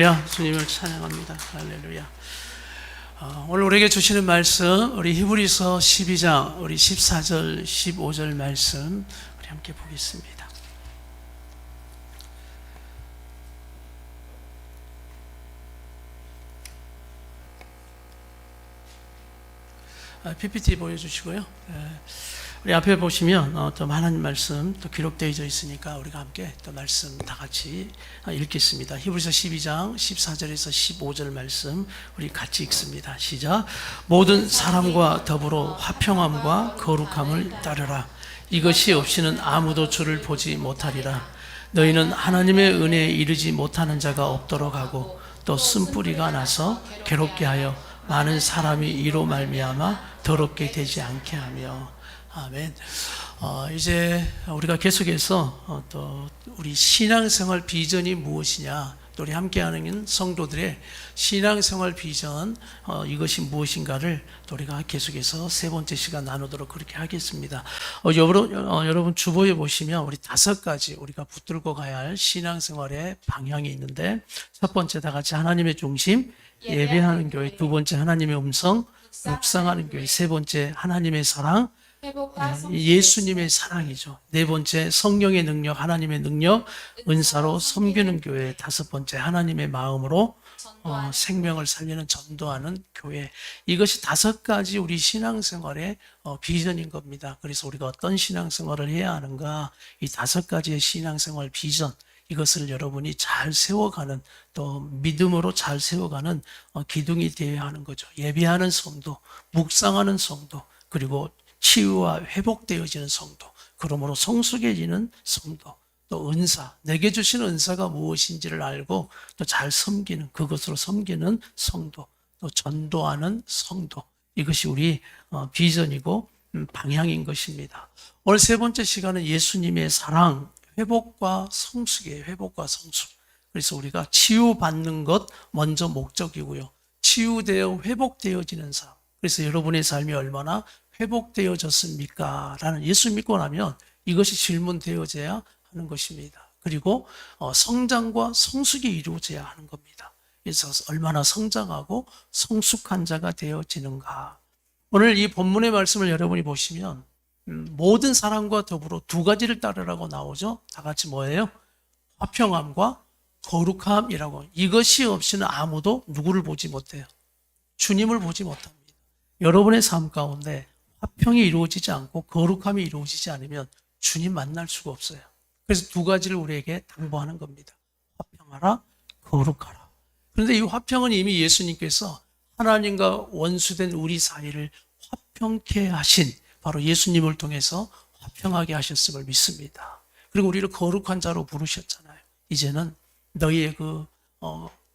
주님을 찬양합니다. 할렐루야. 오늘 우리에게 주시는 말씀, 우리 히브리서 12장, 우리 14절, 15절 말씀 우리 함께 보겠습니다. PPT 보여주시고요. 우리 앞에 보시면 또 하나님 말씀 또 기록되어 있으니까 우리가 함께 또 말씀 다 같이 읽겠습니다. 히브리서 12장 14절에서 15절 말씀 우리 같이 읽습니다. 시작. 모든 사람과 더불어 화평함과 거룩함을 따르라. 이것이 없이는 아무도 주를 보지 못하리라. 너희는 하나님의 은혜에 이르지 못하는 자가 없도록 하고 또 쓴뿌리가 나서 괴롭게 하여 많은 사람이 이로 말미암아 더럽게 되지 않게 하며. 아멘. 이제 우리가 계속해서 또 우리 신앙생활 비전이 무엇이냐, 또 우리 함께하는 성도들의 신앙생활 비전 이것이 무엇인가를 또 우리가 계속해서 세 번째 시간 나누도록 그렇게 하겠습니다. 여러분 주보에 보시면 우리 5가지 우리가 붙들고 가야 할 신앙생활의 방향이 있는데, 첫 번째 다 같이 하나님의 중심, 예배하는 교회. 두 번째 하나님의 음성, 묵상하는 교회. 세 번째 하나님의 사랑, 예수님의 사랑이죠. 네 번째 성령의 능력, 하나님의 능력, 은사로 섬기는 교회. 다섯 번째 하나님의 마음으로 생명을 살리는 전도하는 교회. 이것이 5가지 우리 신앙생활의 비전인 겁니다. 그래서 우리가 어떤 신앙생활을 해야 하는가, 이 5가지의 신앙생활 비전, 이것을 여러분이 잘 세워가는, 또 믿음으로 잘 세워가는 기둥이 되어야 하는 거죠. 예배하는 성도, 묵상하는 성도, 그리고 치유와 회복되어지는 성도, 그러므로 성숙해지는 성도, 또 은사, 내게 주신 은사가 무엇인지를 알고 또 잘 섬기는, 그것으로 섬기는 성도, 또 전도하는 성도. 이것이 우리 비전이고 방향인 것입니다. 오늘 세 번째 시간은 예수님의 사랑, 회복과 성숙이에요. 회복과 성숙. 그래서 우리가 치유받는 것 먼저 목적이고요. 치유되어 회복되어지는 삶. 그래서 여러분의 삶이 얼마나 회복되어졌습니까? 라는, 예수 믿고 나면 이것이 질문되어져야 하는 것입니다. 그리고 성장과 성숙이 이루어져야 하는 겁니다. 그래서 얼마나 성장하고 성숙한 자가 되어지는가. 오늘 이 본문의 말씀을 여러분이 보시면 모든 사람과 더불어 2가지를 따르라고 나오죠. 다 같이 뭐예요? 화평함과 거룩함이라고. 이것이 없이는 아무도 누구를 보지 못해요? 주님을 보지 못합니다. 여러분의 삶 가운데 화평이 이루어지지 않고 거룩함이 이루어지지 않으면 주님 만날 수가 없어요. 그래서 2가지를 우리에게 당부하는 겁니다. 화평하라, 거룩하라. 그런데 이 화평은 이미 예수님께서 하나님과 원수된 우리 사이를 화평케 하신, 바로 예수님을 통해서 화평하게 하셨음을 믿습니다. 그리고 우리를 거룩한 자로 부르셨잖아요. 이제는 너희의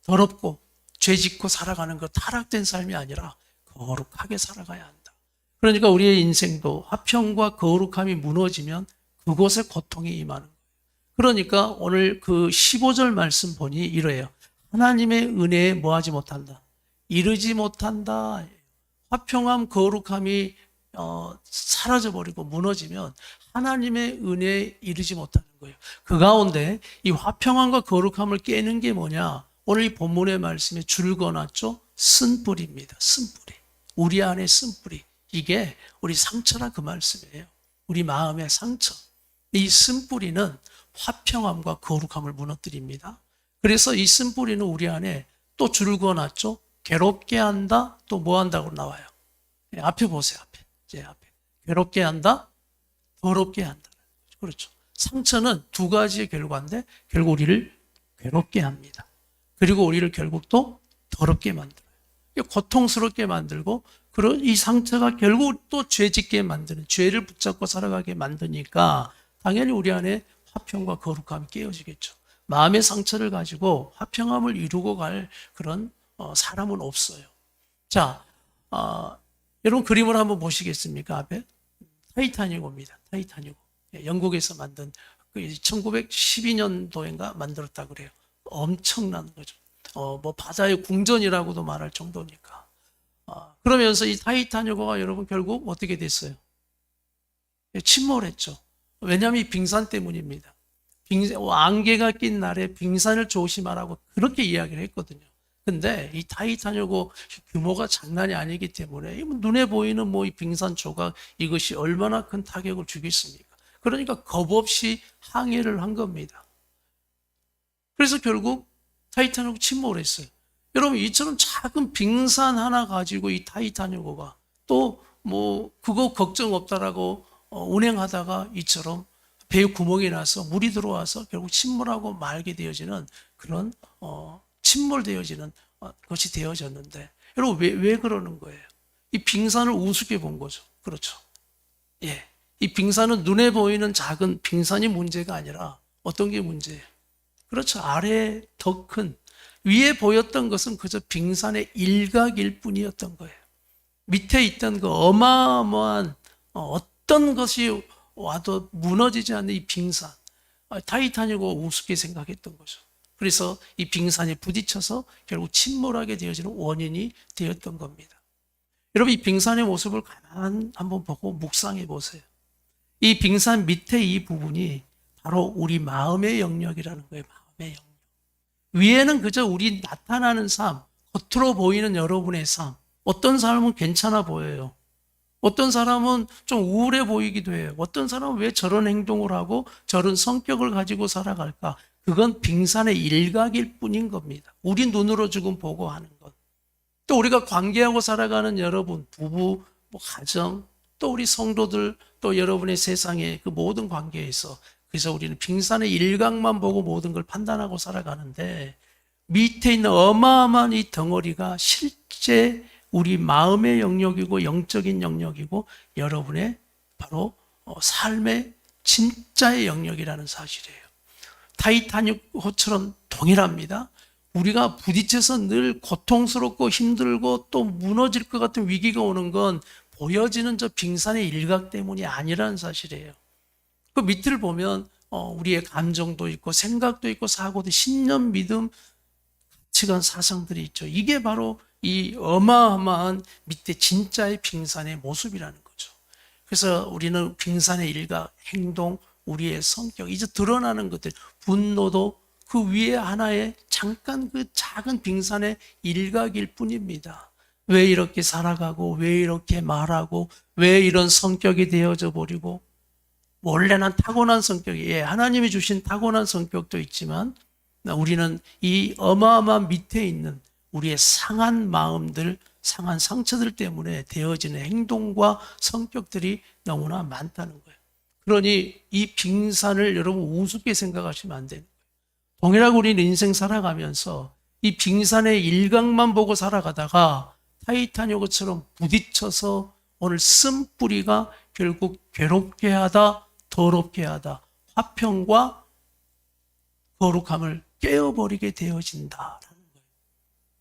더럽고 죄짓고 살아가는 그 타락된 삶이 아니라 거룩하게 살아가야 한다. 그러니까 우리의 인생도 화평과 거룩함이 무너지면 그곳에 고통이 임하는 거예요. 그러니까 오늘 그 15절 말씀 보니 이래요. 하나님의 은혜에 뭐하지 못한다? 이르지 못한다. 화평함, 거룩함이 사라져버리고 무너지면 하나님의 은혜에 이르지 못하는 거예요. 그 가운데 이 화평함과 거룩함을 깨는 게 뭐냐? 오늘 이 본문의 말씀에 줄 그어놨죠? 쓴뿌리입니다. 쓴뿌리. 우리 안에 쓴뿌리. 이게 우리 상처라 그 말씀이에요. 우리 마음의 상처. 이 쓴뿌리는 화평함과 거룩함을 무너뜨립니다. 그래서 이 쓴뿌리는 우리 안에 또 줄을 그어놨죠? 괴롭게 한다, 또 뭐 한다고 나와요? 앞에 보세요, 앞에. 괴롭게 한다, 더럽게 한다. 그렇죠. 상처는 2가지의 결과인데 결국 우리를 괴롭게 합니다. 그리고 우리를 결국 또 더럽게 만들어요. 고통스럽게 만들고, 그런 이 상처가 결국 또 죄짓게 만드는, 죄를 붙잡고 살아가게 만드니까 당연히 우리 안에 화평과 거룩함이 깨어지겠죠. 마음의 상처를 가지고 화평함을 이루고 갈 그런 사람은 없어요. 자, 여러분 그림을 한번 보시겠습니까? 앞에 타이타닉호입니다. 타이타닉호. 영국에서 만든 1912년도인가 만들었다 그래요. 엄청난 거죠. 바다의 궁전이라고도 말할 정도니까. 그러면서 이 타이타닉호가 여러분 결국 어떻게 됐어요? 침몰했죠. 왜냐하면 이 빙산 때문입니다. 안개가 낀 날에 빙산을 조심하라고 그렇게 이야기를 했거든요. 근데 이 타이타닉호 규모가 장난이 아니기 때문에 눈에 보이는 이 빙산 조각 이것이 얼마나 큰 타격을 주겠습니까? 그러니까 겁 없이 항해를 한 겁니다. 그래서 결국 타이타닉호 침몰을 했어요. 여러분, 이처럼 작은 빙산 하나 가지고 이 타이타닉호가 또 그거 걱정 없다라고 운행하다가 이처럼 배에 구멍이 나서 물이 들어와서 결국 침몰하고 말게 되어지는 그런 침몰되어지는 것이 되어졌는데, 여러분, 왜 그러는 거예요? 이 빙산을 우습게 본 거죠. 그렇죠. 예. 이 빙산은 눈에 보이는 작은 빙산이 문제가 아니라 어떤 게 문제예요? 그렇죠. 아래에 더 큰, 위에 보였던 것은 그저 빙산의 일각일 뿐이었던 거예요. 밑에 있던 그 어마어마한 어떤 것이 와도 무너지지 않는 이 빙산, 타이타닉호 우습게 생각했던 거죠. 그래서 이 빙산에 부딪혀서 결국 침몰하게 되어지는 원인이 되었던 겁니다. 여러분, 이 빙산의 모습을 가만 한번 보고 묵상해 보세요. 이 빙산 밑에 이 부분이 바로 우리 마음의 영역이라는 거예요. 마음의 영역. 위에는 그저 우리 나타나는 삶, 겉으로 보이는 여러분의 삶. 어떤 사람은 괜찮아 보여요. 어떤 사람은 좀 우울해 보이기도 해요. 어떤 사람은 왜 저런 행동을 하고 저런 성격을 가지고 살아갈까? 그건 빙산의 일각일 뿐인 겁니다. 우리 눈으로 지금 보고 하는 것. 또 우리가 관계하고 살아가는 여러분, 부부, 가정, 또 우리 성도들, 또 여러분의 세상의 그 모든 관계에서, 그래서 우리는 빙산의 일각만 보고 모든 걸 판단하고 살아가는데, 밑에 있는 어마어마한 이 덩어리가 실제 우리 마음의 영역이고 영적인 영역이고 여러분의 바로 삶의 진짜의 영역이라는 사실이에요. 타이타닉호처럼 동일합니다. 우리가 부딪혀서 늘 고통스럽고 힘들고 또 무너질 것 같은 위기가 오는 건 보여지는 저 빙산의 일각 때문이 아니라는 사실이에요. 그 밑을 보면 우리의 감정도 있고 생각도 있고 사고도, 신념, 믿음, 가치관, 사상들이 있죠. 이게 바로 이 어마어마한 밑에 진짜의 빙산의 모습이라는 거죠. 그래서 우리는 빙산의 일각, 행동, 우리의 성격, 이제 드러나는 것들, 분노도 그 위에 하나의 잠깐 그 작은 빙산의 일각일 뿐입니다. 왜 이렇게 살아가고, 왜 이렇게 말하고, 왜 이런 성격이 되어져 버리고, 원래는 타고난 성격이, 하나님이 주신 타고난 성격도 있지만, 우리는 이 어마어마한 밑에 있는 우리의 상한 마음들, 상한 상처들 때문에 되어지는 행동과 성격들이 너무나 많다는 거예요. 그러니 이 빙산을 여러분 우습게 생각하시면 안 돼요. 동일하게 우리는 인생 살아가면서 이 빙산의 일각만 보고 살아가다가 타이타닉호처럼 부딪혀서 오늘 쓴뿌리가 결국 괴롭게 하다, 더럽게 하다, 화평과 거룩함을 깨어버리게 되어진다라는 거예요.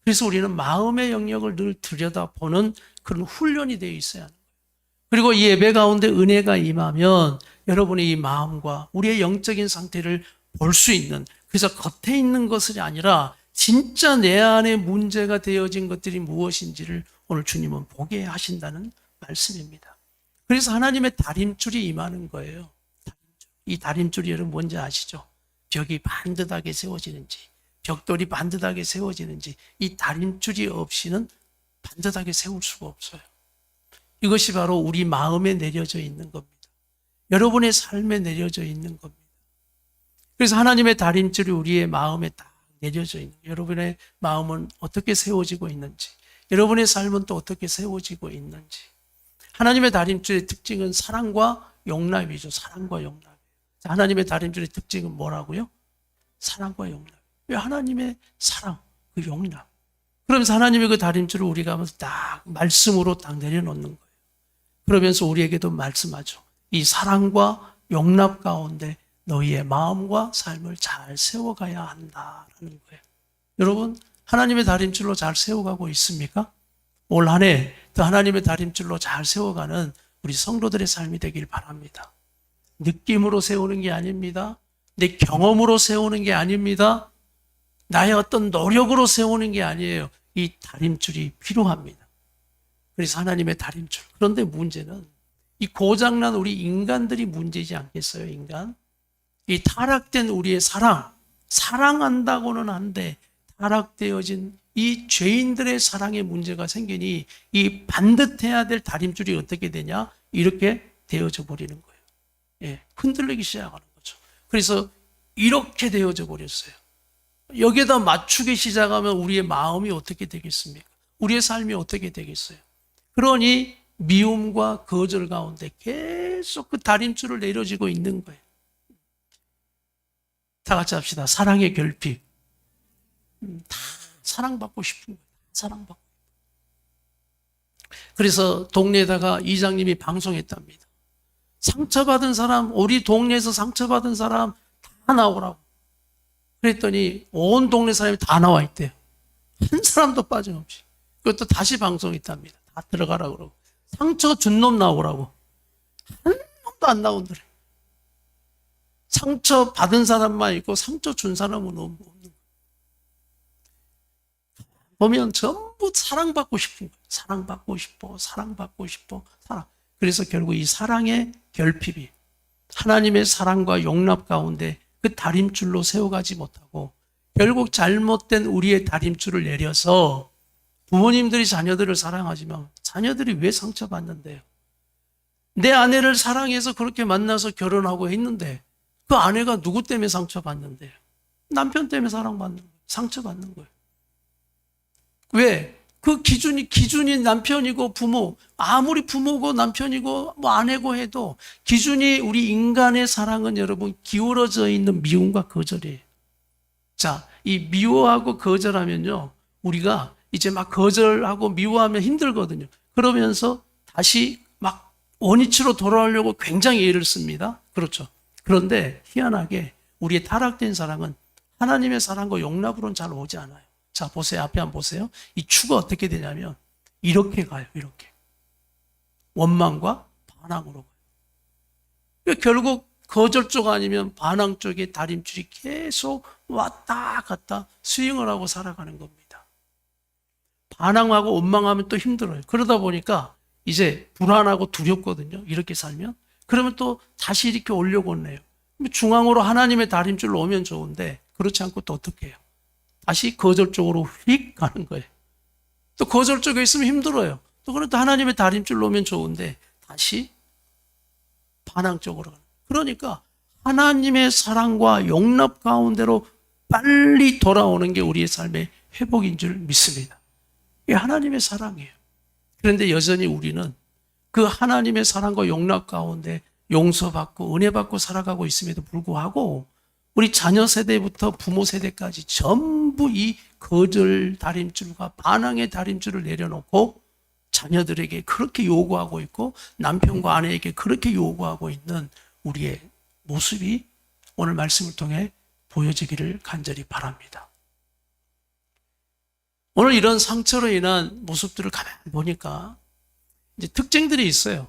그래서 우리는 마음의 영역을 늘 들여다보는 그런 훈련이 되어 있어야 하는 거예요. 그리고 이 예배 가운데 은혜가 임하면 여러분의 이 마음과 우리의 영적인 상태를 볼 수 있는, 그래서 겉에 있는 것이 아니라 진짜 내 안에 문제가 되어진 것들이 무엇인지를 오늘 주님은 보게 하신다는 말씀입니다. 그래서 하나님의 다림줄이 임하는 거예요. 이 다림줄이 여러분 뭔지 아시죠? 벽이 반듯하게 세워지는지, 벽돌이 반듯하게 세워지는지, 이 다림줄이 없이는 반듯하게 세울 수가 없어요. 이것이 바로 우리 마음에 내려져 있는 겁니다. 여러분의 삶에 내려져 있는 겁니다. 그래서 하나님의 다림줄이 우리의 마음에 딱 내려져 있는 거예요. 여러분의 마음은 어떻게 세워지고 있는지, 여러분의 삶은 또 어떻게 세워지고 있는지. 하나님의 다림줄의 특징은 사랑과 용납이죠. 사랑과 용납. 하나님의 다림줄의 특징은 뭐라고요? 사랑과 용납. 왜 하나님의 사랑, 그 용납. 그러면서 하나님의 그 다림줄을 우리가 하면서 딱 말씀으로 딱 내려놓는 거예요. 그러면서 우리에게도 말씀하죠. 이 사랑과 용납 가운데 너희의 마음과 삶을 잘 세워가야 한다라는 거예요. 여러분, 하나님의 다림줄로 잘 세워가고 있습니까? 올 한 해 또 하나님의 다림줄로 잘 세워가는 우리 성도들의 삶이 되길 바랍니다. 느낌으로 세우는 게 아닙니다. 내 경험으로 세우는 게 아닙니다. 나의 어떤 노력으로 세우는 게 아니에요. 이 다림줄이 필요합니다. 그래서 하나님의 다림줄. 그런데 문제는 이 고장난 우리 인간들이 문제이지 않겠어요, 인간? 이 타락된 우리의 사랑한다고는 한데 타락되어진 이 죄인들의 사랑에 문제가 생기니 이 반듯해야 될 다림줄이 어떻게 되냐? 이렇게 되어져 버리는 거예요. 예, 흔들리기 시작하는 거죠. 그래서 이렇게 되어져 버렸어요. 여기에다 맞추기 시작하면 우리의 마음이 어떻게 되겠습니까? 우리의 삶이 어떻게 되겠어요? 그러니 미움과 거절 가운데 계속 그 다림줄을 내려지고 있는 거예요. 다 같이 합시다. 사랑의 결핍. 다 사랑받고 싶은 거예요. 사랑받고. 그래서 동네에다가 이장님이 방송했답니다. 상처받은 사람, 우리 동네에서 상처받은 사람 다 나오라고. 그랬더니 온 동네 사람이 다 나와 있대요. 한 사람도 빠짐없이. 그것도 다시 방송했답니다. 다 들어가라 그러고. 상처 준 놈 나오라고. 한 놈도 안 나오더래. 상처 받은 사람만 있고 상처 준 사람은 없는 거예요. 보면 전부 사랑받고 싶은 거예요. 사랑받고 싶어, 사랑받고 싶어, 사랑. 그래서 결국 이 사랑의 결핍이 하나님의 사랑과 용납 가운데 그 다림줄로 세워가지 못하고 결국 잘못된 우리의 다림줄을 내려서 부모님들이 자녀들을 사랑하지만 자녀들이 왜 상처받는데요? 내 아내를 사랑해서 그렇게 만나서 결혼하고 했는데 그 아내가 누구 때문에 상처받는데요? 남편 때문에 사랑받는 거예요. 상처받는 거예요. 왜? 그 기준이 남편이고 부모, 아무리 부모고 남편이고 뭐 아내고 해도 기준이 우리 인간의 사랑은 여러분 기울어져 있는 미움과 거절이에요. 자, 이 미워하고 거절하면요. 우리가 이제 막 거절하고 미워하면 힘들거든요. 그러면서 다시 막 원위치로 돌아오려고 굉장히 애를 씁니다. 그렇죠. 그런데 희한하게 우리의 타락된 사랑은 하나님의 사랑과 용납으로는 잘 오지 않아요. 자, 보세요. 앞에 한번 보세요. 이 추가 어떻게 되냐면 이렇게 가요. 이렇게. 원망과 반항으로 가요. 결국 거절 쪽 아니면 반항 쪽에 다림줄이 계속 왔다 갔다 스윙을 하고 살아가는 겁니다. 반항하고 원망하면 또 힘들어요. 그러다 보니까 이제 불안하고 두렵거든요. 이렇게 살면. 그러면 또 다시 이렇게 오려고 하네요. 중앙으로 하나님의 다림줄로 오면 좋은데 그렇지 않고 또 어떻게 해요? 다시 거절 쪽으로 휙 가는 거예요. 또 거절 쪽에 있으면 힘들어요. 또 그래도 하나님의 다림줄로 오면 좋은데 다시 반항 쪽으로 가는 거예요. 그러니까 하나님의 사랑과 용납 가운데로 빨리 돌아오는 게 우리의 삶의 회복인 줄 믿습니다. 이게 하나님의 사랑이에요. 그런데 여전히 우리는 그 하나님의 사랑과 용납 가운데 용서받고 은혜받고 살아가고 있음에도 불구하고 우리 자녀 세대부터 부모 세대까지 전부 이 거절 다림줄과 반항의 다림줄을 내려놓고 자녀들에게 그렇게 요구하고 있고 남편과 아내에게 그렇게 요구하고 있는 우리의 모습이 오늘 말씀을 통해 보여지기를 간절히 바랍니다. 오늘 이런 상처로 인한 모습들을 가만히 보니까 이제 특징들이 있어요.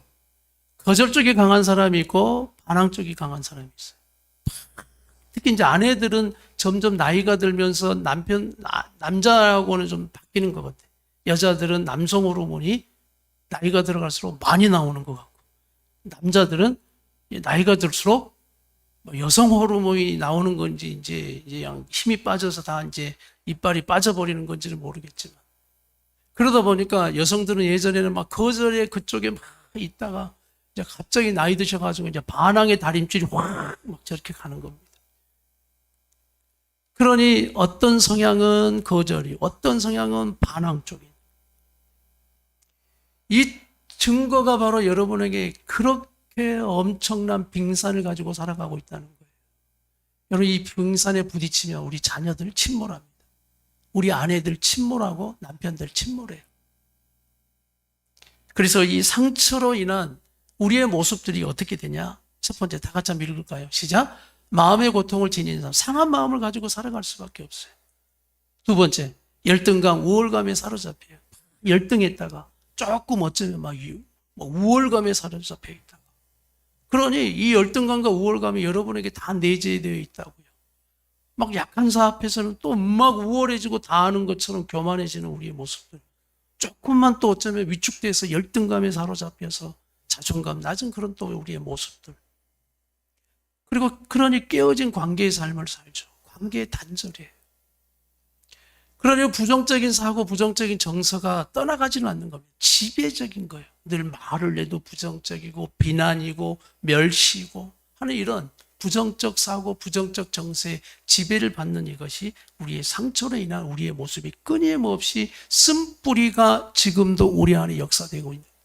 거절 쪽이 강한 사람이 있고 반항 쪽이 강한 사람이 있어요. 특히 이제 아내들은 점점 나이가 들면서 남자하고는 좀 바뀌는 것 같아요. 여자들은 남성 호르몬이 나이가 들어갈수록 많이 나오는 것 같고, 남자들은 나이가 들수록 여성 호르몬이 나오는 건지 이제 그냥 힘이 빠져서 다 이제 이빨이 빠져버리는 건지는 모르겠지만, 그러다 보니까 여성들은 예전에는 막 거절의 그쪽에 막 있다가 이제 갑자기 나이 드셔가지고 이제 반항의 다림줄이 확 막 저렇게 가는 겁니다. 그러니 어떤 성향은 거절이, 어떤 성향은 반항 쪽이. 이 증거가 바로 여러분에게 그렇게 엄청난 빙산을 가지고 살아가고 있다는 거예요. 여러분, 이 빙산에 부딪히면 우리 자녀들 침몰합니다. 우리 아내들 침몰하고 남편들 침몰해요. 그래서 이 상처로 인한 우리의 모습들이 어떻게 되냐? 첫 번째, 다 같이 한번 읽을까요? 시작. 마음의 고통을 지닌 사람, 상한 마음을 가지고 살아갈 수밖에 없어요. 두 번째, 열등감, 우월감에 사로잡혀요. 열등했다가 조금 어쩌면 막 우월감에 사로잡혀 있다가. 그러니 이 열등감과 우월감이 여러분에게 다 내재되어 있다고요. 막 약한 사 앞에서는 또 막 우월해지고 다 아는 것처럼 교만해지는 우리의 모습들. 조금만 또 어쩌면 위축돼서 열등감에 사로잡혀서 자존감 낮은 그런 또 우리의 모습들. 그리고 그러니 깨어진 관계의 삶을 살죠. 관계의 단절이에요. 그러니 부정적인 사고, 부정적인 정서가 떠나가지는 않는 겁니다. 지배적인 거예요. 늘 말을 내도 부정적이고 비난이고 멸시고 하는 이런 부정적 사고, 부정적 정서에 지배를 받는 이것이 우리의 상처로 인한 우리의 모습이 끊임없이 쓴뿌리가 지금도 우리 안에 역사되고 있는 거예요.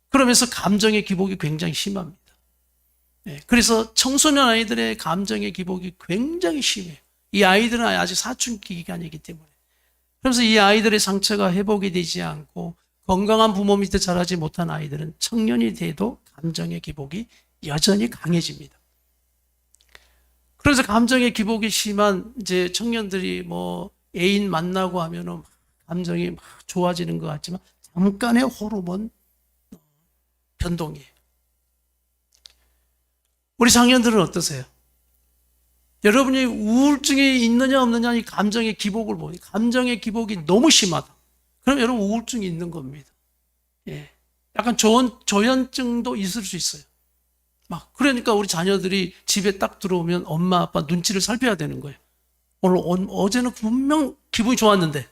그러면서 감정의 기복이 굉장히 심합니다. 그래서 청소년 아이들의 감정의 기복이 굉장히 심해요. 이 아이들은 아직 사춘기 기간이기 때문에. 그래서 이 아이들의 상처가 회복이 되지 않고 건강한 부모 밑에 자라지 못한 아이들은 청년이 돼도 감정의 기복이 여전히 강해집니다. 그래서 감정의 기복이 심한 이제 청년들이 뭐 애인 만나고 하면은 감정이 막 좋아지는 것 같지만 잠깐의 호르몬 변동이에요. 우리 장년들은 어떠세요? 여러분이 우울증이 있느냐 없느냐 이 감정의 기복을 보니 감정의 기복이 너무 심하다. 그럼 여러분 우울증이 있는 겁니다. 약간 조현증도 있을 수 있어요. 그러니까 우리 자녀들이 집에 딱 들어오면 엄마 아빠 눈치를 살펴야 되는 거예요. 어제는 분명 기분이 좋았는데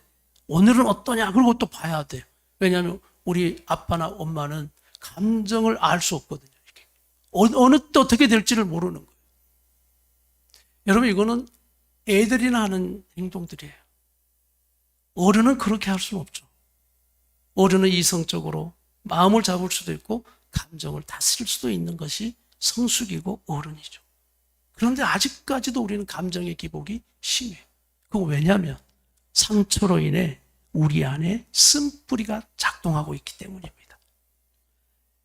오늘은 어떠냐? 그리고 또 봐야 돼요. 왜냐하면 우리 아빠나 엄마는 감정을 알 수 없거든요. 어느 때 어떻게 될지를 모르는 거예요. 여러분 이거는 애들이나 하는 행동들이에요. 어른은 그렇게 할 수는 없죠. 어른은 이성적으로 마음을 잡을 수도 있고 감정을 다스릴 수도 있는 것이 성숙이고 어른이죠. 그런데 아직까지도 우리는 감정의 기복이 심해요. 그거 왜냐하면 상처로 인해 우리 안에 쓴뿌리가 작동하고 있기 때문입니다.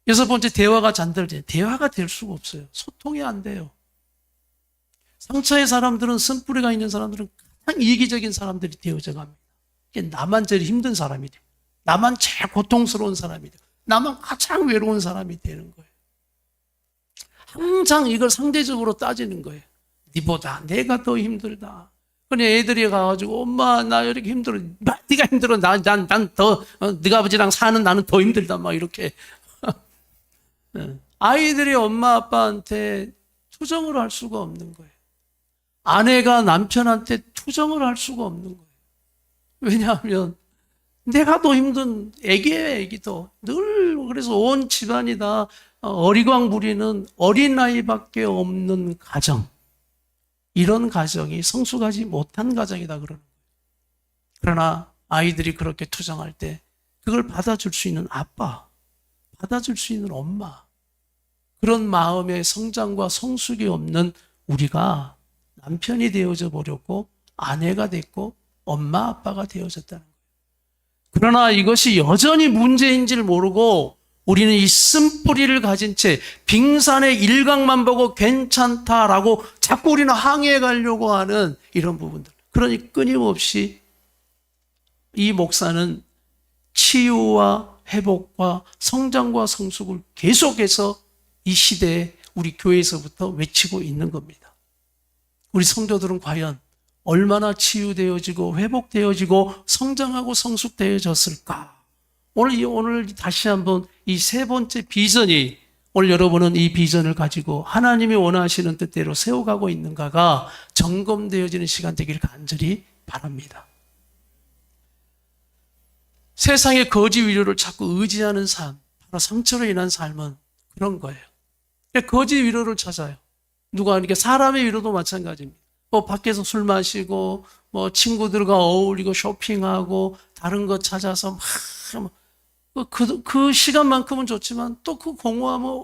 여섯 번째, 대화가 잔달돼. 대화가 될 수가 없어요. 소통이 안 돼요. 상처의 사람들은, 쓴뿌리가 있는 사람들은 가장 이기적인 사람들이 되어져 갑니다. 나만 제일 힘든 사람이 돼요. 나만 제일 고통스러운 사람이 돼요. 나만 가장 외로운 사람이 되는 거예요. 항상 이걸 상대적으로 따지는 거예요. 니보다 내가 더 힘들다. 그래 애들이 가가지고 엄마 나 이렇게 힘들어. 네가 힘들어. 난 더 네가 아버지랑 사는 나는 더 힘들다. 막 이렇게 아이들이 엄마 아빠한테 투정을 할 수가 없는 거예요. 아내가 남편한테 투정을 할 수가 없는 거예요. 왜냐하면 내가 더 힘든 애기예요, 애기도. 늘 그래서 온 집안이 다 어리광 부리는 어린아이밖에 없는 가정. 이런 가정이 성숙하지 못한 가정이다 그러는 거예요. 그러나 아이들이 그렇게 투정할 때 그걸 받아줄 수 있는 아빠, 받아줄 수 있는 엄마, 그런 마음의 성장과 성숙이 없는 우리가 남편이 되어져 버렸고 아내가 됐고 엄마 아빠가 되어졌다는 거예요. 그러나 이것이 여전히 문제인지를 모르고 우리는 이 쓴뿌리를 가진 채 빙산의 일각만 보고 괜찮다라고 자꾸 우리는 항해해 가려고 하는 이런 부분들. 그러니 끊임없이 이 목사는 치유와 회복과 성장과 성숙을 계속해서 이 시대에 우리 교회에서부터 외치고 있는 겁니다. 우리 성도들은 과연 얼마나 치유되어지고 회복되어지고 성장하고 성숙되어졌을까? 오늘 다시 한번 이 세 번째 비전이 오늘 여러분은 이 비전을 가지고 하나님이 원하시는 뜻대로 세워가고 있는가가 점검되어지는 시간 되기를 간절히 바랍니다. 세상의 거짓 위로를 자꾸 의지하는 삶, 바로 상처로 인한 삶은 그런 거예요. 거짓 위로를 찾아요. 누가 이렇게 사람의 위로도 마찬가지입니다. 밖에서 술 마시고 친구들과 어울리고 쇼핑하고 다른 거 찾아서 그 시간만큼은 좋지만 또 그 공허하면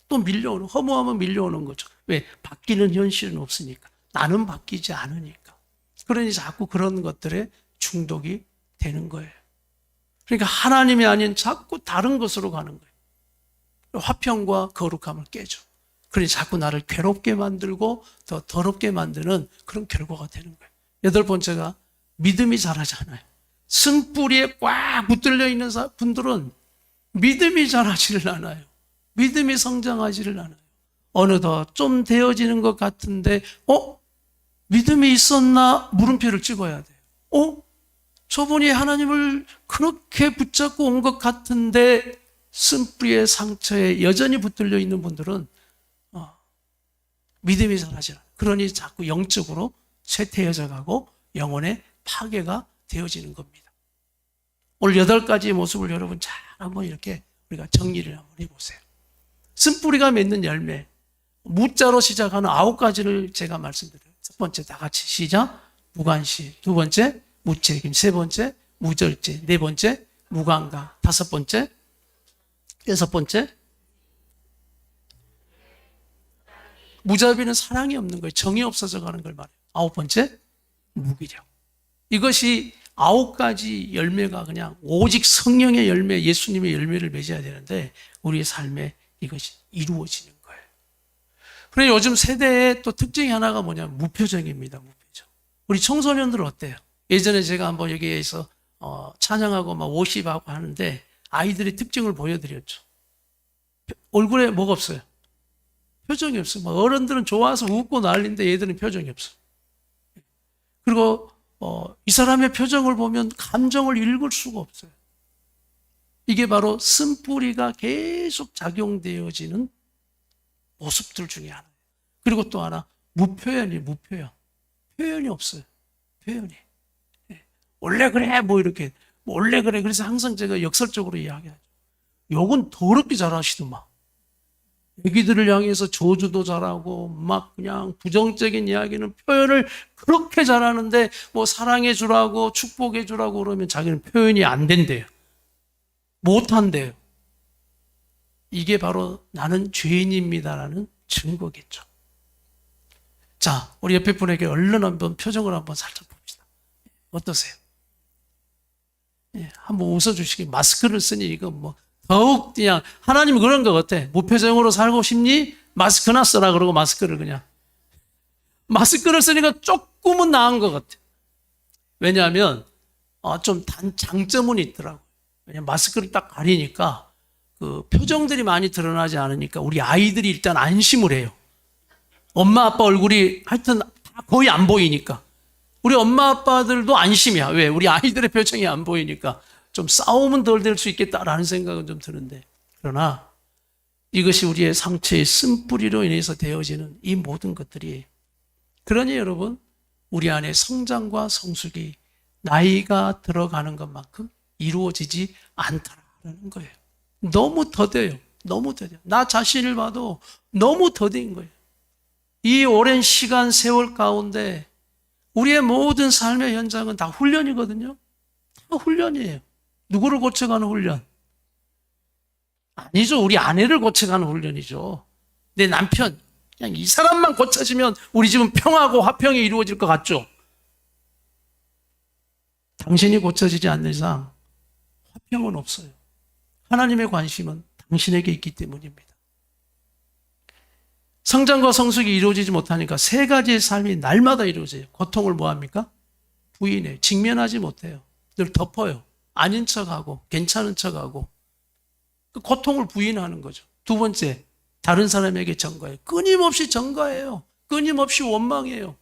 또 밀려오는, 허무하면 밀려오는 거죠. 왜? 바뀌는 현실은 없으니까. 나는 바뀌지 않으니까. 그러니 자꾸 그런 것들에 중독이 되는 거예요. 그러니까 하나님이 아닌 자꾸 다른 것으로 가는 거예요. 화평과 거룩함을 깨죠. 그러니 자꾸 나를 괴롭게 만들고 더 더럽게 만드는 그런 결과가 되는 거예요. 여덟 번째가 믿음이 자라지 않아요. 쓴뿌리에 꽉 붙들려 있는 분들은 믿음이 자라지를 않아요. 믿음이 성장하지를 않아요. 어느덧 좀 되어지는 것 같은데 믿음이 있었나 물음표를 찍어야 돼요. 저분이 하나님을 그렇게 붙잡고 온 것 같은데 쓴뿌리의 상처에 여전히 붙들려 있는 분들은 믿음이 사라지는. 그러니 자꾸 영적으로 쇠퇴해져 가고 영혼의 파괴가 되어지는 겁니다. 오늘 8가지의 모습을 여러분 잘 한번 이렇게 우리가 정리를 한번 해보세요. 쓴뿌리가 맺는 열매, 무자로 시작하는 9가지를 제가 말씀드려요. 첫 번째 다 같이 시작. 무관시. 두 번째 무책임. 세 번째 무절제. 네 번째 무감각. 다섯 번째, 여섯 번째 무자비는 사랑이 없는 거예요. 정이 없어져 가는 걸 말해요. 9번째 무기력. 이것이 9가지 열매가 그냥 오직 성령의 열매, 예수님의 열매를 맺어야 되는데 우리의 삶에 이것이 이루어지는 거예요. 그런데 요즘 세대의 또 특징이 하나가 뭐냐면 무표정입니다. 무표정. 우리 청소년들 어때요? 예전에 제가 한번 여기에서 찬양하고 막 워십하고 하는데 아이들의 특징을 보여드렸죠. 얼굴에 뭐가 없어요? 표정이 없어요. 막 어른들은 좋아서 웃고 난리인데 얘들은 표정이 없어요. 그리고 이 사람의 표정을 보면 감정을 읽을 수가 없어요. 이게 바로 쓴뿌리가 계속 작용되어지는 모습들 중에 하나예요. 그리고 또 하나 무표현이 무표현. 표현이 없어요. 표현이. 원래 그래 뭐 이렇게 원래 그래. 그래서 항상 제가 역설적으로 이야기하죠. 욕은 더럽게 잘하시더만. 애기들을 향해서 저주도 잘하고 막 그냥 부정적인 이야기는 표현을 그렇게 잘하는데 뭐 사랑해 주라고 축복해 주라고 그러면 자기는 표현이 안 된대요. 못한대요. 이게 바로 나는 죄인입니다라는 증거겠죠. 자, 우리 옆에 분에게 얼른 한번 표정을 한번 살짝 봅시다. 어떠세요? 한번 웃어주시기. 마스크를 쓰니 이거 뭐 더욱 그냥 하나님이 그런 것 같아. 무표정으로 살고 싶니? 마스크나 써라 그러고 마스크를 그냥. 마스크를 쓰니까 조금은 나은 것 같아. 왜냐하면 좀 장점은 있더라고. 왜냐하면 마스크를 딱 가리니까 그 표정들이 많이 드러나지 않으니까 우리 아이들이 일단 안심을 해요. 엄마 아빠 얼굴이 하여튼 거의 안 보이니까. 우리 엄마 아빠들도 안심이야. 왜? 우리 아이들의 표정이 안 보이니까. 좀 싸움은 덜 될 수 있겠다라는 생각은 좀 드는데, 그러나 이것이 우리의 상처의 쓴뿌리로 인해서 되어지는 이 모든 것들이, 그러니 여러분 우리 안에 성장과 성숙이 나이가 들어가는 것만큼 이루어지지 않다라는 거예요. 너무 더뎌요. 너무 더뎌요. 나 자신을 봐도 너무 더딘 거예요. 이 오랜 시간 세월 가운데 우리의 모든 삶의 현장은 다 훈련이거든요. 다 훈련이에요. 누구를 고쳐가는 훈련? 아니죠. 우리 아내를 고쳐가는 훈련이죠. 내 남편, 그냥 이 사람만 고쳐지면 우리 집은 평화고 화평이 이루어질 것 같죠? 당신이 고쳐지지 않는 이상 화평은 없어요. 하나님의 관심은 당신에게 있기 때문입니다. 성장과 성숙이 이루어지지 못하니까 3가지의 삶이 날마다 이루어져요. 고통을 뭐합니까? 부인해요. 직면하지 못해요. 늘 덮어요. 아닌 척하고 괜찮은 척하고 그 고통을 부인하는 거죠. 두 번째, 다른 사람에게 전가해요. 끊임없이 전가해요. 끊임없이 원망해요.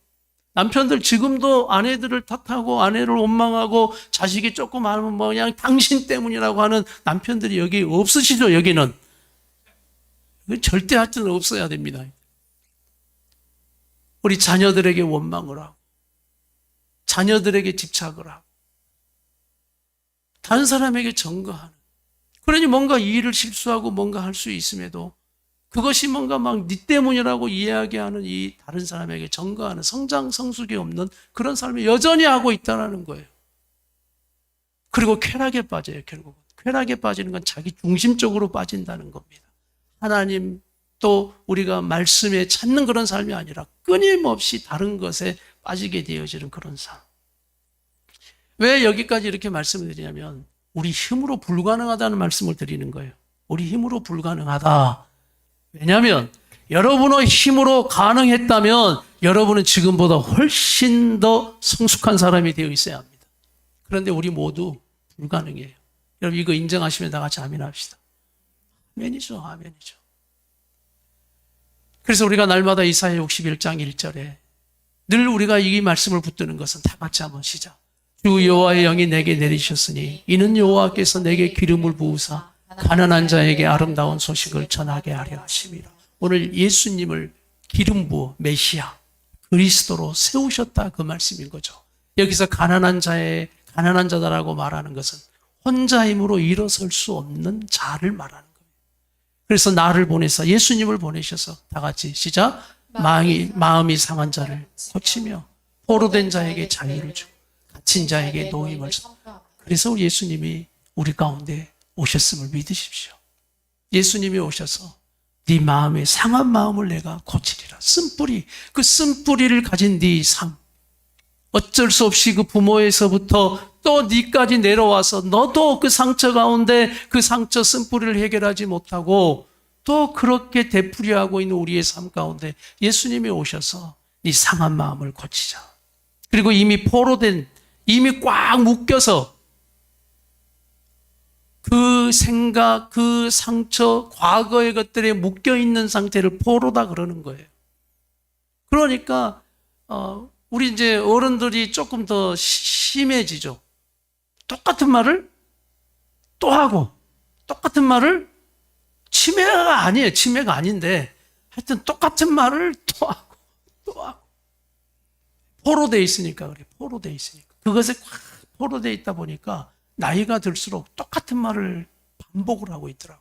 남편들 지금도 아내들을 탓하고 아내를 원망하고 자식이 조금 하면 뭐 그냥 당신 때문이라고 하는 남편들이 여기 없으시죠? 여기는 절대 하여튼 없어야 됩니다. 우리 자녀들에게 원망을 하고 자녀들에게 집착을 하고 다른 사람에게 전가하는. 그러니 뭔가 이 일을 실수하고 뭔가 할 수 있음에도 그것이 뭔가 막 네 때문이라고 이야기하는 이 다른 사람에게 전가하는 성장 성숙이 없는 그런 삶을 여전히 하고 있다는 거예요. 그리고 쾌락에 빠져요. 결국은 쾌락에 빠지는 건 자기 중심적으로 빠진다는 겁니다. 하나님 또 우리가 말씀에 찾는 그런 삶이 아니라 끊임없이 다른 것에 빠지게 되어지는 그런 삶. 왜 여기까지 이렇게 말씀을 드리냐면 우리 힘으로 불가능하다는 말씀을 드리는 거예요. 우리 힘으로 불가능하다. 왜냐하면 여러분의 힘으로 가능했다면 여러분은 지금보다 훨씬 더 성숙한 사람이 되어 있어야 합니다. 그런데 우리 모두 불가능해요. 여러분 이거 인정하시면 다 같이 아멘 합시다. 아멘이죠. 아멘이죠. 그래서 우리가 날마다 이사야 61장 1절에 늘 우리가 이 말씀을 붙드는 것은 다 같이 한번 시작. 주 여호와의 영이 내게 내리셨으니 이는 여호와께서 내게 기름을 부으사 가난한 자에게 아름다운 소식을 전하게 하려 하심이라. 오늘 예수님을 기름 부어 메시아 그리스도로 세우셨다 그 말씀인 거죠. 여기서 가난한 자다라고 말하는 것은 혼자 힘으로 일어설 수 없는 자를 말하는 거예요. 그래서 나를 보내서 예수님을 보내셔서 다 같이 시작. 마음이 상한 자를 고치며 포로된 자에게 자유를 주고 갇힌 자에게 노임을 주고. 그래서 우리 예수님이 우리 가운데 오셨음을 믿으십시오. 예수님이 오셔서 네 마음의 상한 마음을 내가 고치리라. 쓴뿌리, 그 쓴뿌리를 가진 네 삶, 어쩔 수 없이 그 부모에서부터 또 네까지 내려와서 너도 그 상처 가운데 그 상처 쓴뿌리를 해결하지 못하고 또 그렇게 되풀이하고 있는 우리의 삶 가운데 예수님이 오셔서 네 상한 마음을 고치자. 그리고 이미 포로된, 이미 꽉 묶여서 그 생각, 그 상처, 과거의 것들에 묶여있는 상태를 포로다 그러는 거예요. 그러니까 우리 이제 어른들이 조금 더 심해지죠. 똑같은 말을 또 하고 똑같은 말을 치매가 아니에요. 치매가 아닌데 하여튼 똑같은 말을 또 하고 또 하고 포로되어 있으니까 그래. 포로되어 있으니까. 그것에 꽉 포로되어 있다 보니까 나이가 들수록 똑같은 말을 반복을 하고 있더라고.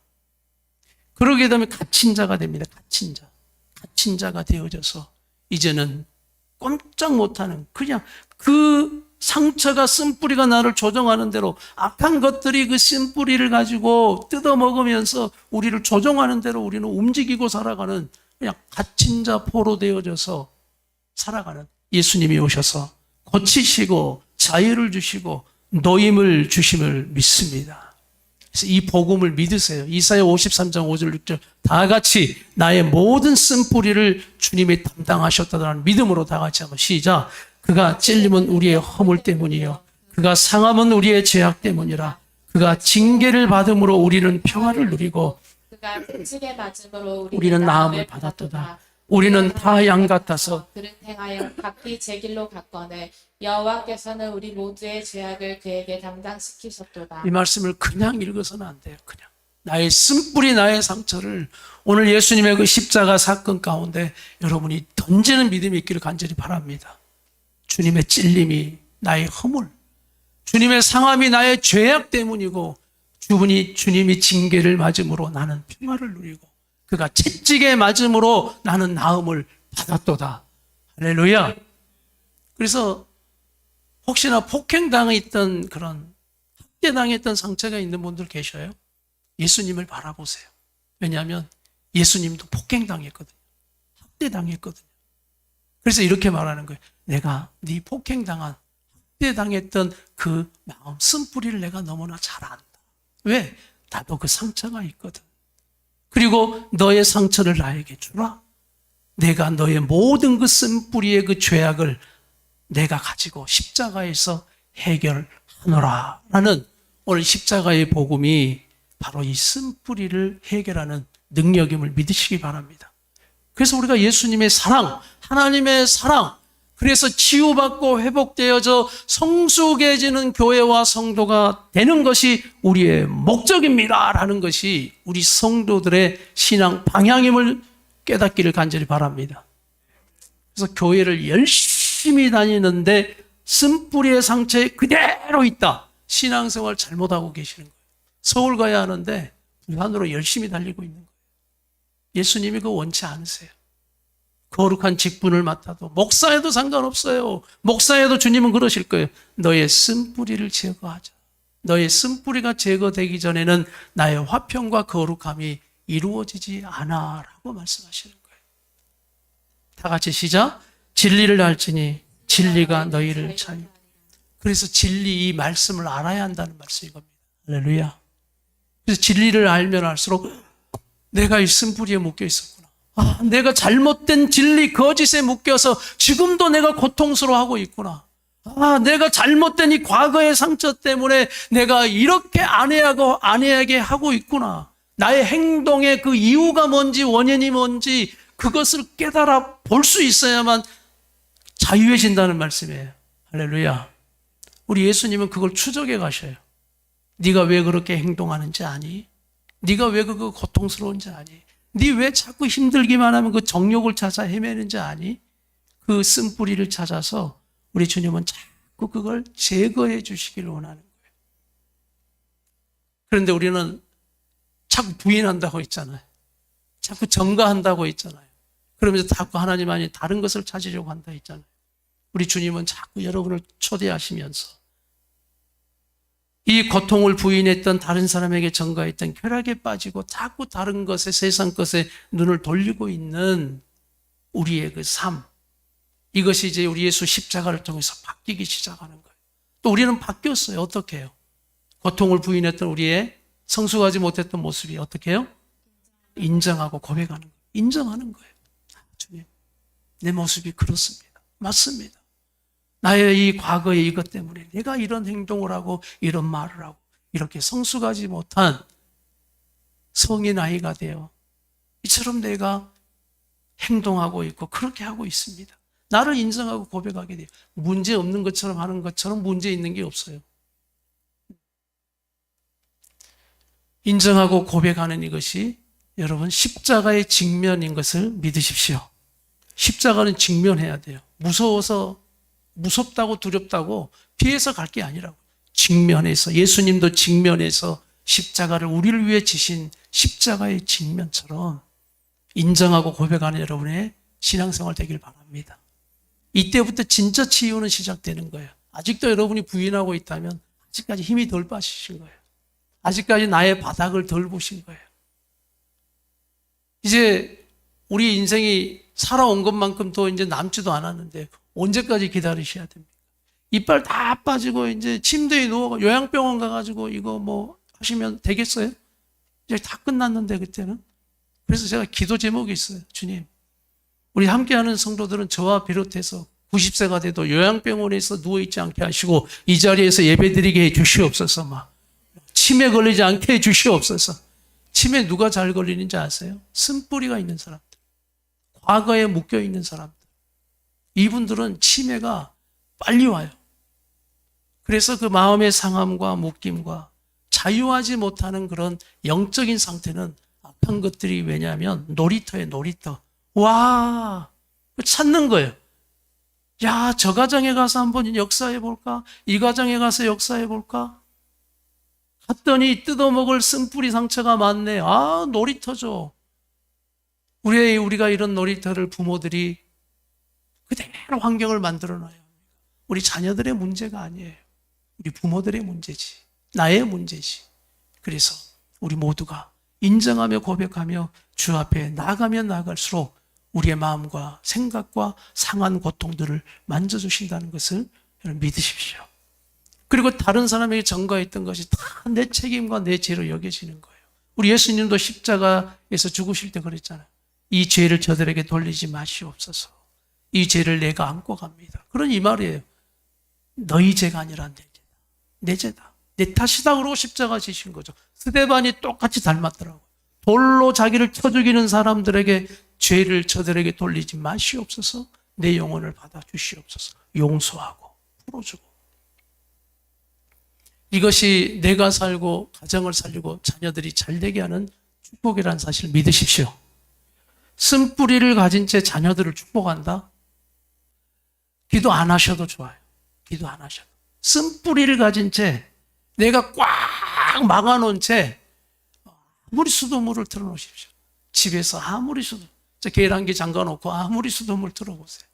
그러게 되면 갇힌 자가 됩니다. 갇힌 자. 갇힌 자가 되어져서 이제는 꼼짝 못하는 그냥 그 상처가 쓴뿌리가 나를 조종하는 대로 악한 것들이 그 쓴뿌리를 가지고 뜯어먹으면서 우리를 조종하는 대로 우리는 움직이고 살아가는 그냥 갇힌 자 포로 되어져서 살아가는 예수님이 오셔서 고치시고 자유를 주시고 노임을 주심을 믿습니다. 그래서 이 복음을 믿으세요. 이사야 53장 5절 6절 다 같이 나의 모든 쓴뿌리를 주님이 담당하셨다는 믿음으로 다 같이 한번 시작. 그가 찔림은 우리의 허물 때문이요 그가 상함은 우리의 죄악 때문이라. 그가 징계를 받음으로 우리는 평화를 누리고 그가 채찍에 맞음으로 우리는 나음을 받았도다. 우리는 다 양 같아서 그를 행하여 각기 제 길로 갔거늘 여호와께서는 우리 모두의 죄악을 그에게 담당시키셨도다. 이 말씀을 그냥 읽어서는 안 돼요. 그냥 나의 쓴뿌리 나의 상처를 오늘 예수님의 그 십자가 사건 가운데 여러분이 던지는 믿음이 있기를 간절히 바랍니다. 주님의 찔림이 나의 허물, 주님의 상함이 나의 죄악 때문이고 주님이 징계를 맞음으로 나는 평화를 누리고 그가 채찍에 맞음으로 나는 나음을 받았도다. 할렐루야. 그래서 혹시나 폭행당했던 그런 학대당했던 상처가 있는 분들 계셔요? 예수님을 바라보세요. 왜냐하면 예수님도 폭행당했거든요. 학대당했거든요. 그래서 이렇게 말하는 거예요. 내가 네 폭행당한 학대당했던 그 마음 쓴뿌리를 내가 너무나 잘 안다. 왜? 나도 그 상처가 있거든. 그리고 너의 상처를 나에게 주라. 내가 너의 모든 그 쓴뿌리의 그 죄악을 내가 가지고 십자가에서 해결하노라. 라는 오늘 십자가의 복음이 바로 이 쓴뿌리를 해결하는 능력임을 믿으시기 바랍니다. 그래서 우리가 예수님의 사랑, 하나님의 사랑, 그래서 치유받고 회복되어져 성숙해지는 교회와 성도가 되는 것이 우리의 목적입니다. 라는 것이 우리 성도들의 신앙 방향임을 깨닫기를 간절히 바랍니다. 그래서 교회를 열심히 다니는데 쓴뿌리의 상처에 그대로 있다. 신앙생활 잘못하고 계시는 거예요. 서울 가야 하는데 부산으로 열심히 달리고 있는 거예요. 예수님이 그거 원치 않으세요. 거룩한 직분을 맡아도 목사에도 상관없어요. 목사에도 주님은 그러실 거예요. 너의 쓴뿌리를 제거하자. 너의 쓴뿌리가 제거되기 전에는 나의 화평과 거룩함이 이루어지지 않아 라고 말씀하시는 거예요. 다 같이 시작. 진리를 알지니 진리가 너희를 자유. 그래서 진리 이 말씀을 알아야 한다는 말씀인 겁니다. 할렐루야. 그래서 진리를 알면 알수록 내가 이 쓴뿌리에 묶여 있었구나. 내가 잘못된 진리 거짓에 묶여서 지금도 내가 고통스러워하고 있구나. 내가 잘못된 이 과거의 상처 때문에 내가 이렇게 아내에게 하고 있구나. 나의 행동의 그 이유가 뭔지 원인이 뭔지 그것을 깨달아 볼 수 있어야만 자유해진다는 말씀이에요. 할렐루야. 우리 예수님은 그걸 추적해 가셔요. 네가 왜 그렇게 행동하는지 아니? 네가 왜 그거 고통스러운지 아니? 네 왜 자꾸 힘들기만 하면 그 정욕을 찾아 헤매는지 아니? 그 쓴뿌리를 찾아서 우리 주님은 자꾸 그걸 제거해 주시기를 원하는 거예요. 그런데 우리는 자꾸 부인한다고 했잖아요. 자꾸 전가한다고 했잖아요. 그러면서 자꾸 하나님 아니 다른 것을 찾으려고 한다 했잖아요. 우리 주님은 자꾸 여러분을 초대하시면서 이 고통을 부인했던 다른 사람에게 전가했던 쾌락에 빠지고 자꾸 다른 것에 세상 것에 눈을 돌리고 있는 우리의 그 삶, 이것이 이제 우리 예수 십자가를 통해서 바뀌기 시작하는 거예요. 또 우리는 바뀌었어요. 어떻게 해요? 고통을 부인했던 우리의 성숙하지 못했던 모습이 어떻게 해요? 인정하고 고백하는 거예요. 인정하는 거예요. 주님, 내 모습이 그렇습니다. 맞습니다. 나의 이 과거의 이것 때문에 내가 이런 행동을 하고 이런 말을 하고 이렇게 성숙하지 못한 성인 아이가 되어 이처럼 내가 행동하고 있고 그렇게 하고 있습니다. 나를 인정하고 고백하게 돼요. 문제 없는 것처럼 하는 것처럼 문제 있는 게 없어요. 인정하고 고백하는 이것이 여러분 십자가의 직면인 것을 믿으십시오. 십자가는 직면해야 돼요. 무섭다고 두렵다고 피해서 갈 게 아니라고. 직면해서, 예수님도 직면해서 십자가를 우리를 위해 지신 십자가의 직면처럼 인정하고 고백하는 여러분의 신앙생활 되길 바랍니다. 이때부터 진짜 치유는 시작되는 거예요. 아직도 여러분이 부인하고 있다면 아직까지 힘이 덜 빠지신 거예요. 아직까지 나의 바닥을 덜 보신 거예요. 이제 우리 인생이 살아온 것만큼 더 이제 남지도 않았는데 언제까지 기다리셔야 됩니까? 이빨 다 빠지고 이제 침대에 누워 요양병원 가가지고 이거 뭐 하시면 되겠어요? 이제 다 끝났는데 그때는. 그래서 제가 기도 제목이 있어요. 주님, 우리 함께하는 성도들은 저와 비롯해서 90세가 돼도 요양병원에서 누워있지 않게 하시고 이 자리에서 예배드리게 해 주시옵소서. 막 치매 걸리지 않게 해 주시옵소서. 치매 누가 잘 걸리는지 아세요? 쓴뿌리가 있는 사람들, 과거에 묶여있는 사람들, 이분들은 치매가 빨리 와요. 그래서 그 마음의 상함과 묶임과 자유하지 못하는 그런 영적인 상태는 악한 것들이 왜냐하면 놀이터에 놀이터. 와, 찾는 거예요. 야, 저 가정에 가서 한번 역사해 볼까? 이 가정에 가서 역사해 볼까? 갔더니 뜯어먹을 쓴뿌리 상처가 많네. 아, 놀이터죠. 우리가 이런 놀이터를 부모들이 그대로 환경을 만들어놔요. 우리 자녀들의 문제가 아니에요. 우리 부모들의 문제지. 나의 문제지. 그래서 우리 모두가 인정하며 고백하며 주 앞에 나아가면 나아갈수록 우리의 마음과 생각과 상한 고통들을 만져주신다는 것을 여러분 믿으십시오. 그리고 다른 사람에게 전가했던 것이 다 내 책임과 내 죄로 여겨지는 거예요. 우리 예수님도 십자가에서 죽으실 때 그랬잖아요. 이 죄를 저들에게 돌리지 마시옵소서. 이 죄를 내가 안고 갑니다. 그런 이 말이에요. 너희 죄가 아니라 내 죄다. 내 죄다. 내 탓이다 그러고 십자가 지신 거죠. 스데반이 똑같이 닮았더라고요. 돌로 자기를 쳐 죽이는 사람들에게 죄를 저들에게 돌리지 마시옵소서. 내 영혼을 받아 주시옵소서. 용서하고 풀어주고. 이것이 내가 살고 가정을 살리고 자녀들이 잘되게 하는 축복이라는 사실을 믿으십시오. 쓴뿌리를 가진 채 자녀들을 축복한다? 기도 안 하셔도 좋아요. 기도 안 하셔도. 쓴뿌리를 가진 채 내가 꽉 막아놓은 채 아무리 수돗물을 틀어놓으십시오. 집에서 아무리 계란기 잠가놓고 아무리 수돗물 틀어보세요.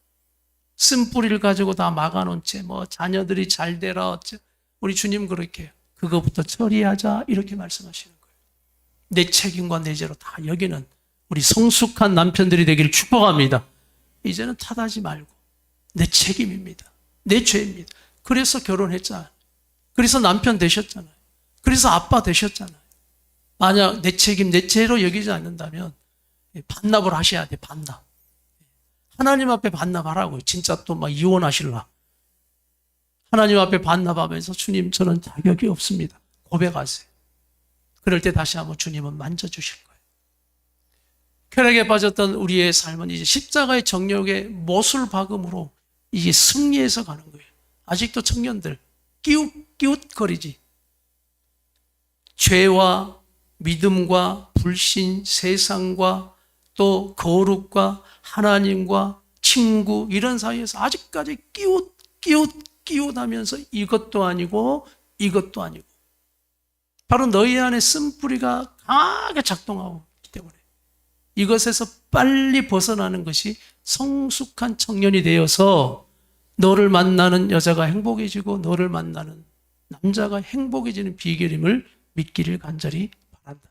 쓴뿌리를 가지고 다 막아놓은 채 뭐 자녀들이 잘 되라 우리 주님 그렇게 해요. 그거부터 처리하자 이렇게 말씀하시는 거예요. 내 책임과 내 죄로 다 여기는 우리 성숙한 남편들이 되기를 축복합니다. 이제는 탓하지 말고 내 책임입니다. 내 죄입니다. 그래서 결혼했잖아요. 그래서 남편 되셨잖아요. 그래서 아빠 되셨잖아요. 만약 내 책임, 내 죄로 여기지 않는다면 반납을 하셔야 돼. 반납. 하나님 앞에 반납하라고요. 진짜 또 막 이혼하실라. 하나님 앞에 반납하면서 주님 저는 자격이 없습니다. 고백하세요. 그럴 때 다시 한번 주님은 만져주실 거예요. 쾌락에 빠졌던 우리의 삶은 이제 십자가의 정력의 못을 박음으로 이게 승리해서 가는 거예요. 아직도 청년들 끼웃끼웃거리지. 죄와 믿음과 불신, 세상과 또 거룩과 하나님과 친구 이런 사이에서 아직까지 끼웃하면서 이것도 아니고 이것도 아니고 바로 너희 안에 쓴뿌리가 강하게 작동하고 있기 때문에 이것에서 빨리 벗어나는 것이 성숙한 청년이 되어서 너를 만나는 여자가 행복해지고 너를 만나는 남자가 행복해지는 비결임을 믿기를 간절히 바란다.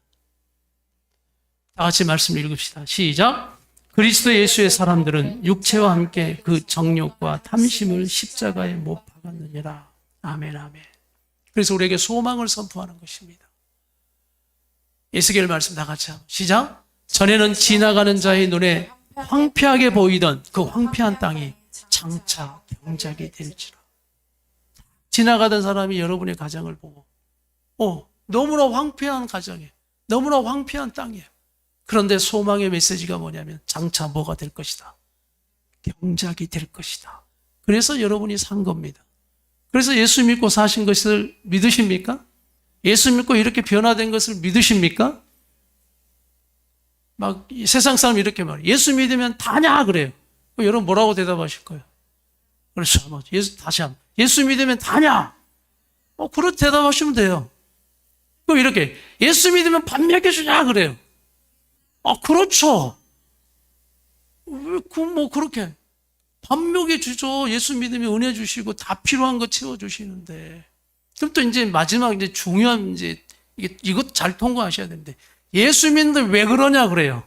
다 같이 말씀을 읽읍시다. 시작. 그리스도 예수의 사람들은 육체와 함께 그 정욕과 탐심을 십자가에 못 박았느니라. 아멘, 아멘. 그래서 우리에게 소망을 선포하는 것입니다. 에스겔 말씀 다 같이 하고 시작. 전에는 지나가는 자의 눈에 황폐하게 보이던 그 황폐한 땅이 장차 경작이 될지라. 지나가던 사람이 여러분의 가정을 보고 너무나 황폐한 가정이에요. 너무나 황폐한 땅이에요. 그런데 소망의 메시지가 뭐냐면 장차 뭐가 될 것이다. 경작이 될 것이다. 그래서 여러분이 산 겁니다. 그래서 예수 믿고 사신 것을 믿으십니까? 예수 믿고 이렇게 변화된 것을 믿으십니까? 막 세상 사람 이렇게 말해요. 예수 믿으면 다냐 그래요. 여러분 뭐라고 대답하실 거예요? 그렇죠. 다시 한번. 예수 믿으면 다냐? 그렇게 대답하시면 돼요. 그럼 이렇게 예수 믿으면 밥 먹여주냐 그래요. 그렇죠. 왜 그렇게 밥 먹여주죠. 예수 믿으면 은혜 주시고 다 필요한 거 채워주시는데. 그럼 또 이제 마지막 이제 중요한 이것 잘 통과하셔야 되는데 예수 믿는데 왜 그러냐 그래요.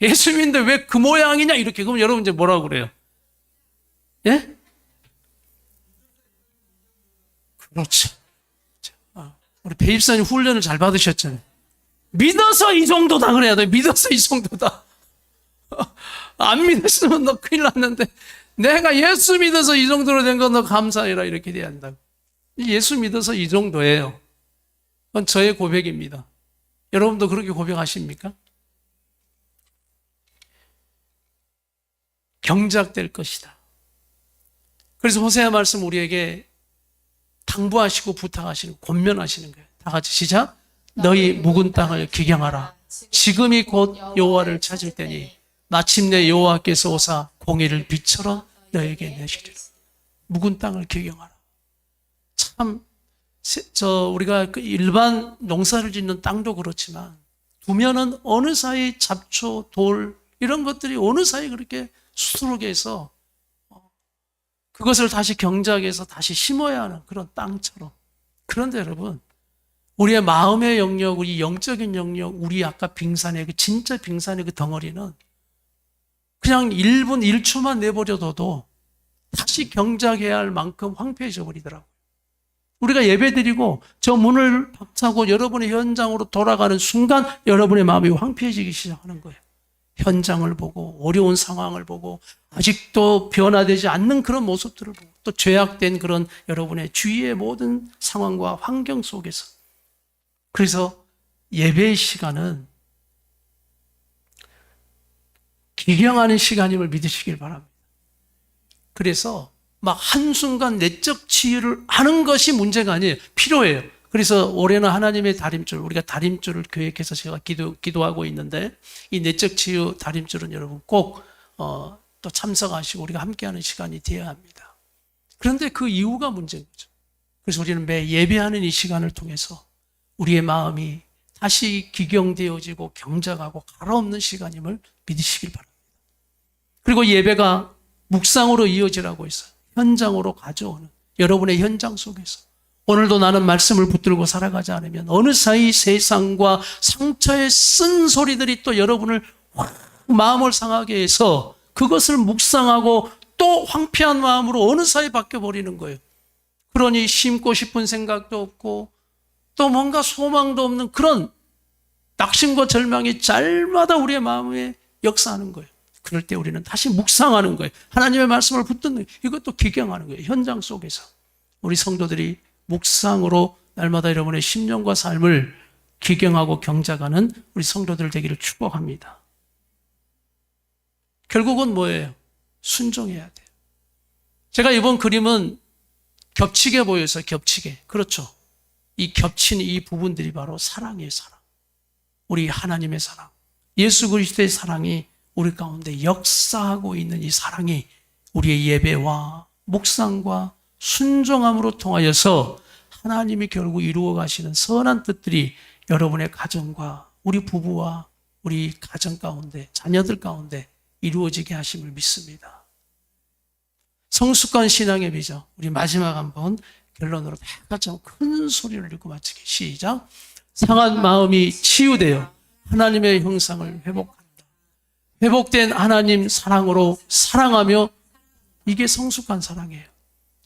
예수 믿는데 왜 그 모양이냐 이렇게. 그럼 여러분 이제 뭐라고 그래요? 예? 그렇죠. 우리 배입사님 훈련을 잘 받으셨잖아요. 믿어서 이 정도다 그래야 돼. 믿어서 이 정도다. 안 믿었으면 너 큰일 났는데 내가 예수 믿어서 이 정도로 된 건 너 감사해라 이렇게 돼야 한다고. 예수 믿어서 이 정도예요. 그건 저의 고백입니다. 여러분도 그렇게 고백하십니까? 경작될 것이다. 그래서 호세아 말씀 우리에게 당부하시고 부탁하시는 권면하시는 거예요. 다 같이 시작. 너희 묵은 땅을 기경하라. 지금이 곧 여호와를 찾을 때니 마침내 여호와께서 오사 공의를 빛처럼 너에게 내시리라. 묵은 땅을 기경하라. 참 우리가 그 일반 농사를 짓는 땅도 그렇지만 두면은 어느 사이 잡초, 돌 이런 것들이 어느 사이 그렇게 수두룩해서 그것을 다시 경작해서 다시 심어야 하는 그런 땅처럼. 그런데 여러분 우리의 마음의 영역, 우리 영적인 영역, 우리 아까 빙산의 그 진짜 빙산의 그 덩어리는 그냥 1분 1초만 내버려둬도 다시 경작해야 할 만큼 황폐해져 버리더라고요. 우리가 예배드리고 저 문을 박차고 여러분의 현장으로 돌아가는 순간 여러분의 마음이 황폐해지기 시작하는 거예요. 현장을 보고 어려운 상황을 보고 아직도 변화되지 않는 그런 모습들을 보고 또 죄악된 그런 여러분의 주위의 모든 상황과 환경 속에서. 그래서 예배의 시간은 기경하는 시간임을 믿으시길 바랍니다. 그래서 막 한순간 내적 치유를 하는 것이 문제가 아니에요. 필요해요. 그래서 올해는 하나님의 다림줄, 우리가 다림줄을 계획해서 제가 기도하고 있는데 이 내적 치유 다림줄은 여러분 꼭 또 참석하시고 우리가 함께하는 시간이 되어야 합니다. 그런데 그 이유가 문제인 거죠. 그래서 우리는 매 예배하는 이 시간을 통해서 우리의 마음이 다시 기경되어지고 경작하고 갈아엎는 시간임을 믿으시길 바랍니다. 그리고 예배가 묵상으로 이어지라고 했어요. 현장으로 가져오는 여러분의 현장 속에서 오늘도 나는 말씀을 붙들고 살아가지 않으면 어느 사이 세상과 상처의 쓴 소리들이 또 여러분을 마음을 상하게 해서 그것을 묵상하고 또 황폐한 마음으로 어느 사이 바뀌어버리는 거예요. 그러니 심고 싶은 생각도 없고 또 뭔가 소망도 없는 그런 낙심과 절망이 날마다 우리의 마음에 역사하는 거예요. 그럴 때 우리는 다시 묵상하는 거예요. 하나님의 말씀을 붙드는 거예요. 이것도 기경하는 거예요. 현장 속에서 우리 성도들이 묵상으로 날마다 여러분의 심령과 삶을 기경하고 경작하는 우리 성도들 되기를 축복합니다. 결국은 뭐예요? 순종해야 돼요. 제가 이번 그림은 겹치게 보여서 겹치게. 그렇죠. 이 겹친 이 부분들이 바로 사랑이에요, 사랑. 우리 하나님의 사랑, 예수 그리스도의 사랑이 우리 가운데 역사하고 있는 이 사랑이 우리의 예배와 묵상과 순종함으로 통하여서 하나님이 결국 이루어 가시는 선한 뜻들이 여러분의 가정과 우리 부부와 우리 가정 가운데, 자녀들 가운데 이루어지게 하심을 믿습니다. 성숙한 신앙의 비전, 우리 마지막 한번 결론으로 다 같이 큰 소리를 읽고 마치기. 시작. 상한 마음이 치유되어 하나님의 형상을 회복한다. 회복된 하나님 사랑으로 사랑하며, 이게 성숙한 사랑이에요.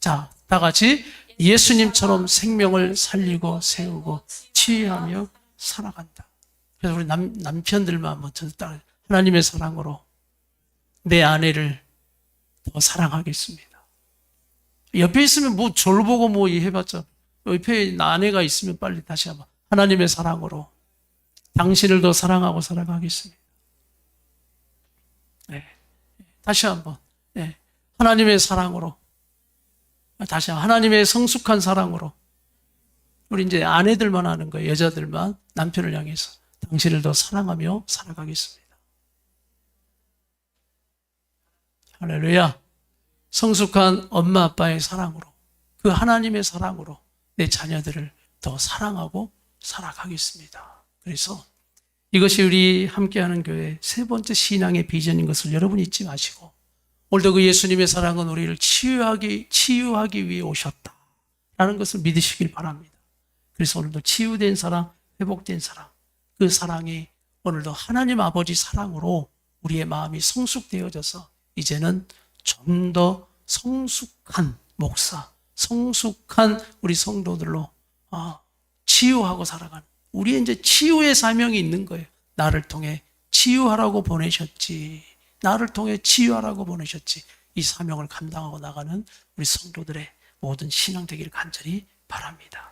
자, 다 같이 예수님처럼 생명을 살리고 세우고 치유하며 살아간다. 그래서 우리 남편들만 한번 따라, 하나님의 사랑으로 내 아내를 더 사랑하겠습니다. 옆에 있으면 뭐 저를 보고 뭐 해봤자, 옆에 아내가 있으면 빨리 다시 한번 하나님의 사랑으로 당신을 더 사랑하고 살아가겠습니다. 네. 다시 한번, 네. 하나님의 사랑으로, 다시 한번 하나님의 성숙한 사랑으로, 우리 이제 아내들만 하는 거예요. 여자들만 남편을 향해서 당신을 더 사랑하며 살아가겠습니다. 할렐루야. 성숙한 엄마 아빠의 사랑으로, 그 하나님의 사랑으로 내 자녀들을 더 사랑하고 살아가겠습니다. 그래서 이것이 우리 함께하는 교회 세 번째 신앙의 비전인 것을 여러분 잊지 마시고, 오늘도 그 예수님의 사랑은 우리를 치유하기 위해 오셨다라는 것을 믿으시길 바랍니다. 그래서 오늘도 치유된 사랑, 회복된 사랑, 그 사랑이 오늘도 하나님 아버지 사랑으로 우리의 마음이 성숙되어져서 이제는 좀 더 성숙한 목사, 성숙한 우리 성도들로 치유하고 살아가는, 우리의 이제 치유의 사명이 있는 거예요. 나를 통해 치유하라고 보내셨지. 나를 통해 치유하라고 보내셨지. 이 사명을 감당하고 나가는 우리 성도들의 모든 신앙 되기를 간절히 바랍니다.